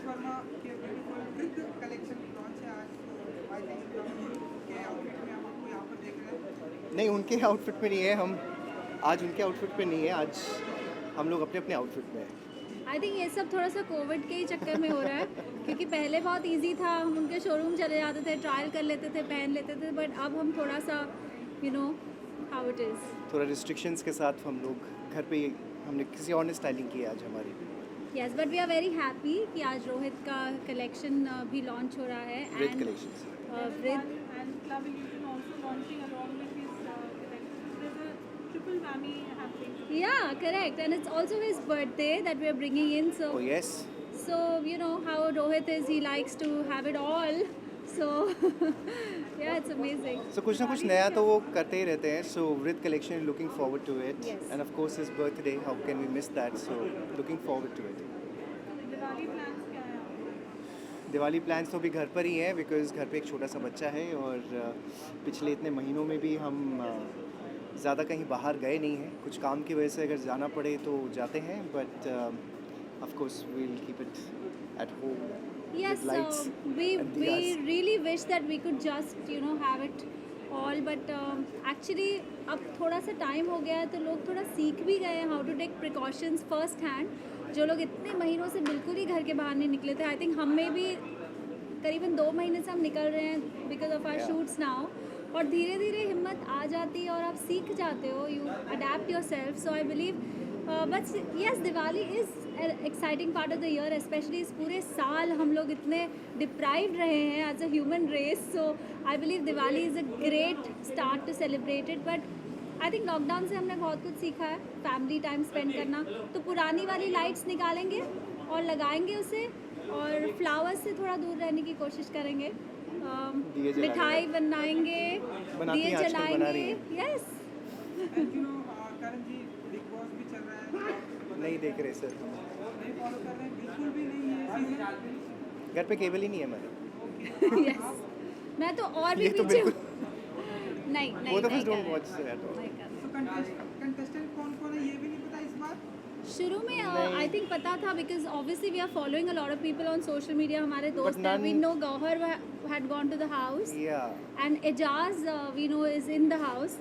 वर्मा के ब्यूटीफुल वृद्ध collection launch है आज, तो आई थिंक के आउटफिट में हम आपको यहाँ पर देख रहे हैं। नहीं, उनके आउटफिट में नहीं है हम, आज उनके आउटफिट में नहीं है, आज हम लोग अपने अपने आउटफिट में हैं। आई थिंक ये सब थोड़ा सा कोविड के ही चक्कर में हो रहा है क्योंकि पहले बहुत इजी था, हम उनके शोरूम चले जाते थे, ट्रायल कर लेते थे, पहन लेते थे, बट अब हम थोड़ा सा you know how it is. थोड़ा रिस्ट्रिक्शंस के साथ हम लोग घर पे ही, हमने किसी और ने स्टाइलिंग की है आज हमारी। Yes, but we are very happy कि आज रोहित का कलेक्शन भी लॉन्च हो रहा है। With collections. With And Club Illusion also launching along with his collection. There's a triple whammy happening. yeah, correct, and it's also his birthday that we are bringing in. Oh yes. So you know how Rohit is, he likes to have it all. So yeah, it's amazing. So कुछ ना कुछ नया तो वो करते ही रहते हैं. So with collection, looking forward to it. Yes. And of course his birthday, how can we miss that? So looking forward to it. Diwali plans क्या है आपके? दिवाली प्लान्स तो अभी घर पर ही हैं, बिकॉज घर पे एक छोटा सा बच्चा है और पिछले इतने महीनों में भी हम ज़्यादा कहीं बाहर गए नहीं हैं. कुछ काम की वजह से अगर जाना पड़े तो जाते हैं, but of course we will keep it at home. Yes, With lights we and diyas. really wish that we could just have it all, but actually अब थोड़ा सा टाइम हो गया है तो लोग थोड़ा सीख भी गए हैं how to take precautions first hand. जो लोग इतने महीनों से बिल्कुल ही घर के बाहर नहीं निकले थे, आई थिंक हम में भी करीबन 2 महीने से हम निकल रहे हैं because of our Yeah. Shoots now. और धीरे धीरे हिम्मत आ जाती है और आप सीख जाते हो, you adapt yourself. So I believe but yes, Diwali is exciting part of the year, specially इस पूरे साल हम लोग इतने डिप्राइव्ड रहे हैं as a human race. So I believe Diwali is a great start to celebrate it. But I think lockdown से हमने बहुत कुछ सीखा है, फैमिली टाइम स्पेंड करना. तो पुरानी वाली लाइट्स निकालेंगे और लगाएंगे उसे, और फ्लावर्स से थोड़ा दूर रहने की कोशिश करेंगे. दिए जलाने मिठाई बनाएंगे, बनाती दिए हैं, आजकल बना जलाएंगे. रही हैं. Yes, and Karan ji, Bigg Boss भी चल रहा है, नहीं देख रहे सर. नहीं फॉलो कर रहे हैं, बिल्कुल भी नहीं है सीजन. घर पे केबल ही नहीं है हमारे. यस. मैं तो और भी ये तो पीछे हूँ. बिल्कुल नहीं नहीं both of नहीं us don't कर watch रहे. that. नहीं कर रहे. तो कंटेस्टेंट कौन कौन है ये भी नहीं पता इस बार. शुरू में नहीं. आई थिंक पता था because obviously we are following a lot of people on social media. हमारे दोस्त हैं, none- we know Gauahar had gone to the house Yeah, and Eijaz we know is in the house.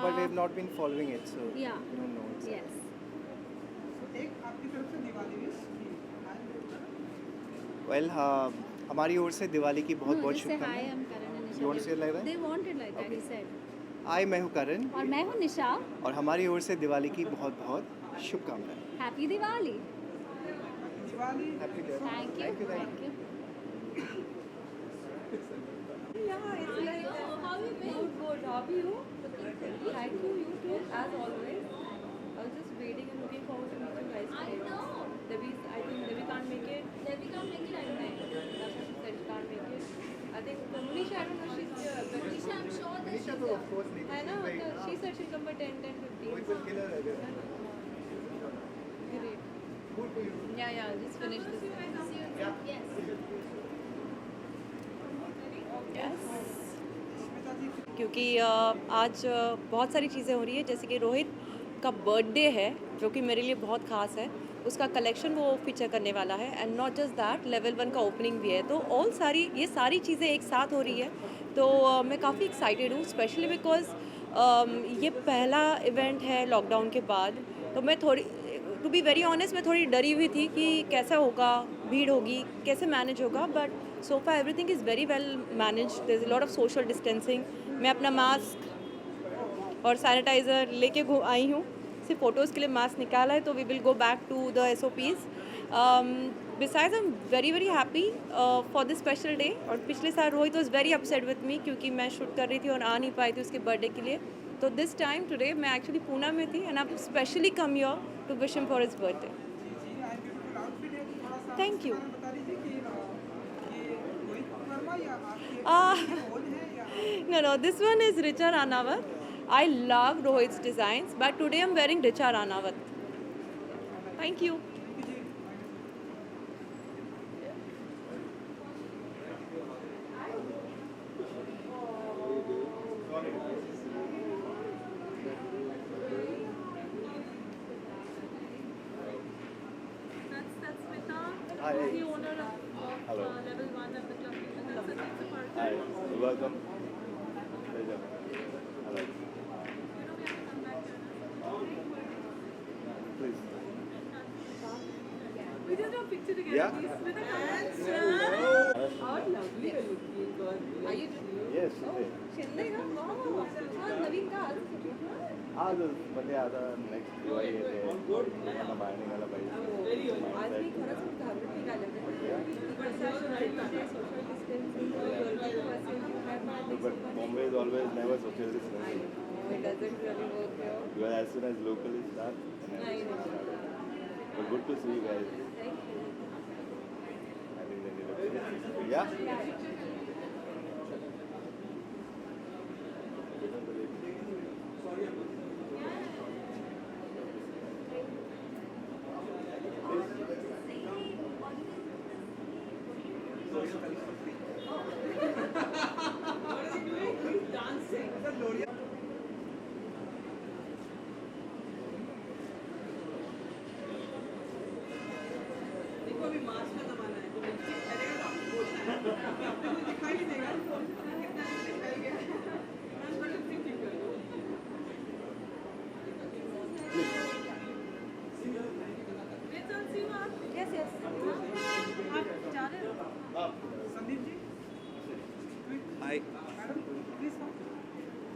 but we have not been following it, so Yeah. we don't know. Exactly. Yes. तो एक आपकी तरफ से Diwali wish. Well, हमारी ओर से दिवाली की बहुत बहुत हाय, शुभकामनाएं. हम करण and You want to say it like that? They wanted like that, he Okay. said. आई मैं हूँ करण और मैं हूँ निशा. और हमारी ओर से दिवाली की बहुत बहुत शुभकामनाएं. Happy Diwali. Diwali. Happy Diwali. Thank you. Thank you, thank thank you. Yeah, it's like How you been? good. How are you? Thank you, you too, as always. I was just waiting and looking forward to meet you guys I today. know. I think Debbie can't make it. Debbie can't make it, I know. That's what she said, she can't make it. I think Manisha, I don't know, she's but Nisha, I'm sure that she's तो of course नहीं. I know, she said she'll come by 10, 10, 15. kill her again. Great. Good for you. Yeah, just finish this. Yes. Smita जी, क्योंकि आज बहुत सारी चीज़ें हो रही है, जैसे कि रोहित का बर्थडे है जो कि मेरे लिए बहुत ख़ास है. उसका कलेक्शन वो फीचर करने वाला है, and not just that, level 1 का ओपनिंग भी है. तो ये सारी चीज़ें एक साथ हो रही है. तो मैं काफ़ी एक्साइटेड हूँ, स्पेशली बिकॉज ये पहला इवेंट है लॉकडाउन के बाद. तो मैं थोड़ी, टू बी वेरी ऑनेस्ट, मैं थोड़ी डरी हुई थी कि कैसा होगा, भीड़ होगी, कैसे मैनेज होगा. But so far everything is very well manage. There is a lot of social distancing. मैं अपना मास्क और सैनिटाइज़र लेके आई हूँ. सिर्फ फ़ोटोज़ के लिए मास्क निकाला है. तो we will go back to the SOPs. Besides I am very very happy for this special day. और पिछले साल Rohit was very upset with me क्योंकि मैं शूट कर रही थी और आ नहीं पाई थी उसके बर्थडे के लिए. तो दिस टाइम टुडे मैं एक्चुअली पूना में थी, and I specially come here to wish him for his birthday. जी आई ब्यूटीफुल आउटफिट है, थोड़ा सा Thank you. बता दीजिए कि ये रोहित वर्मा या आपके Ah. रोल है या No, this one is Richa Ranawat. I love Rohit's designs, but today I'm wearing Richa Ranawat. Thank you. That's Smita. Hi. the owner of Hello. level 1 of the club. Hi. Welcome. Pleasure. Hello. Please. We just have a picture together, Yeah. please. With a How lovely you're looking, God. Are you Yes. Okay. Chennai, no? Wow. Naveen ka आज म्हणजे आता next Diwali येते लोकांना बाहेर निघायला पाहिजे आज मी खरंच खूप घाबरून निघाले But Bombay is always never socially distancing. It doesn't really work here. Because as soon as locally start, I know. but good to see you guys. Thank you. I think they need a yeah. देखो अभी mask का जमाना है तो lipstick पहनेगा तो आपको बोलना है आपको कुछ दिखाई नहीं देगा कितना लिपस्टिक पहन गया मैं उसको लिपस्टिक ठीक कर दूँ Yes, yes. आप जा रहे हो? Sandeep ji hi madam please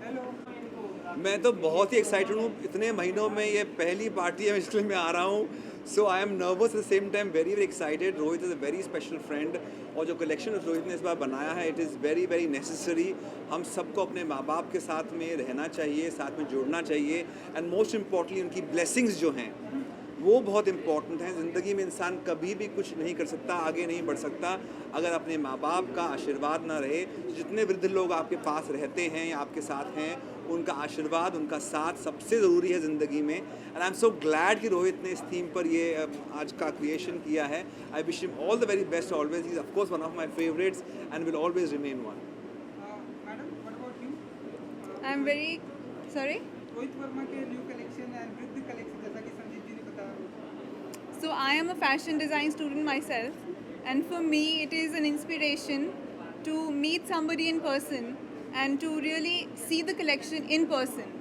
hello मैं तो बहुत ही एक्साइटेड हूँ इतने महीनों में ये पहली पार्टी है इसलिए मैं आ रहा हूँ so I am nervous at the same time very very excited Rohit is a very special friend और जो कलेक्शन रोहित ने इस बार बनाया है it is very very necessary हम सबको अपने माँ बाप के साथ में रहना चाहिए साथ में जुड़ना चाहिए एंड मोस्ट इम्पॉर्टेंटली उनकी ब्लेसिंग्स जो हैं वो बहुत इंपॉर्टेंट है ज़िंदगी में इंसान कभी भी कुछ नहीं कर सकता आगे नहीं बढ़ सकता अगर अपने माँ बाप का आशीर्वाद ना रहे जितने वृद्ध लोग आपके पास रहते हैं या आपके साथ हैं उनका आशीर्वाद उनका साथ सबसे ज़रूरी है ज़िंदगी में and I am so glad कि रोहित ने इस थीम पर ये आज का क्रिएशन किया है I wish him all the very best always he is of course one of my favourites and will always remain one madam what about you I am very sorry Rohit Verma के new collection and वृद्ध collection जैसा कि संदीप जी ने बताया So I am a fashion design student myself, and for me it is an inspiration to meet somebody in person and to really see the collection in person.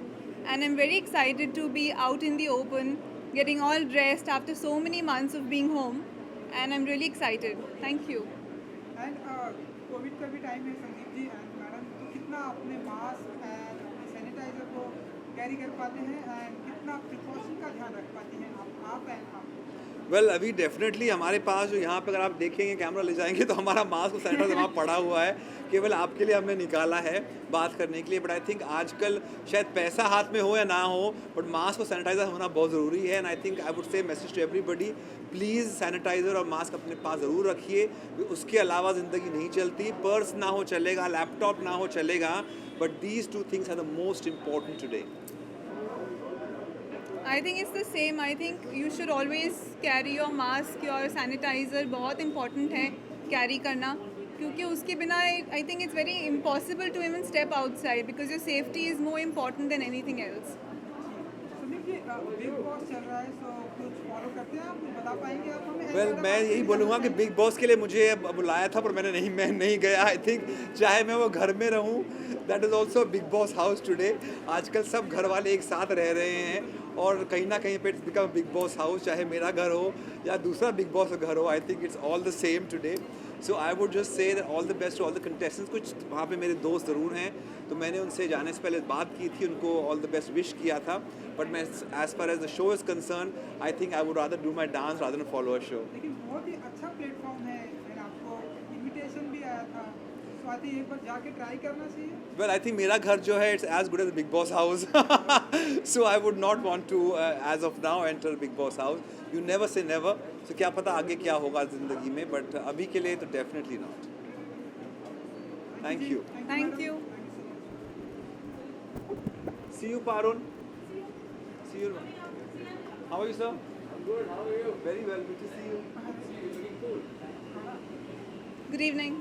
And I'm very excited to be out in the open, getting all dressed after so many months of being home, and I'm really excited. Thank you. And Covid का भी time है Sandeep ji and madam तो कितना अपने mask and अपने sanitiser को carry कर पाते हैं एंड कितना प्रिकॉशन का ध्यान रख पाती हैं आप एंड आप वेल अभी डेफिनेटली हमारे पास जो यहाँ पे अगर आप देखेंगे कैमरा ले जाएंगे तो हमारा मास्क और सैनिटाइजर वहाँ पड़ा हुआ है केवल आपके लिए हमने निकाला है बात करने के लिए बट आई थिंक आजकल शायद पैसा हाथ में हो या ना हो बट मास्क और सैनिटाइजर होना बहुत ज़रूरी है and I think I would say message to everybody please sanitiser और मास्क अपने पास ज़रूर रखिए उसके अलावा ज़िंदगी नहीं चलती पर्स ना हो चलेगा लैपटॉप ना हो चलेगा but these two things are the most important today I think it's the same. I think you should always carry your mask, your sanitizer. बहुत important है carry करना क्योंकि उसके बिना I think it's very impossible to even step outside because your safety is more important than anything else. Sandeep ji Bigg Boss चल रहा है सो कुछ फॉलो करते हैं आप कुछ बता पाएंगे आप हमें वेल मैं यही बोलूँगा कि बिग बॉस के लिए मुझे बुलाया था पर मैं नहीं गया आई थिंक चाहे मैं वो घर में रहूँ that is also big Boss house today आजकल सब घर वाले एक साथ रह रहे हैं और कहीं ना कहीं पे it's become big Boss house चाहे मेरा घर हो या दूसरा बिग बॉस का घर हो I think it's all the same today so I would just say that all the best to all the contestants कुछ वहाँ पे मेरे दोस्त ज़रूर हैं तो मैंने उनसे जाने से पहले बात की थी उनको ऑल द बेस्ट विश किया था बट मैं as far as the show is concern I think I would rather do my dance rather than follow a show लेकिन बहुत ही अच्छा प्लेटफॉर्म है फिर आपको इनविटेशन भी आया था तो आई थिंक एक बार जाके ट्राई करना चाहिए वेल आई थिंक मेरा घर जो है it's as good as Bigg Boss house so I would not want to as of now enter Bigg Boss house you never say never so क्या पता आगे क्या होगा ज़िंदगी में बट अभी के लिए तो definitely not thank you Thank you. See you Parun see you how are you sir Good, how are you? Very well good to see you Good evening.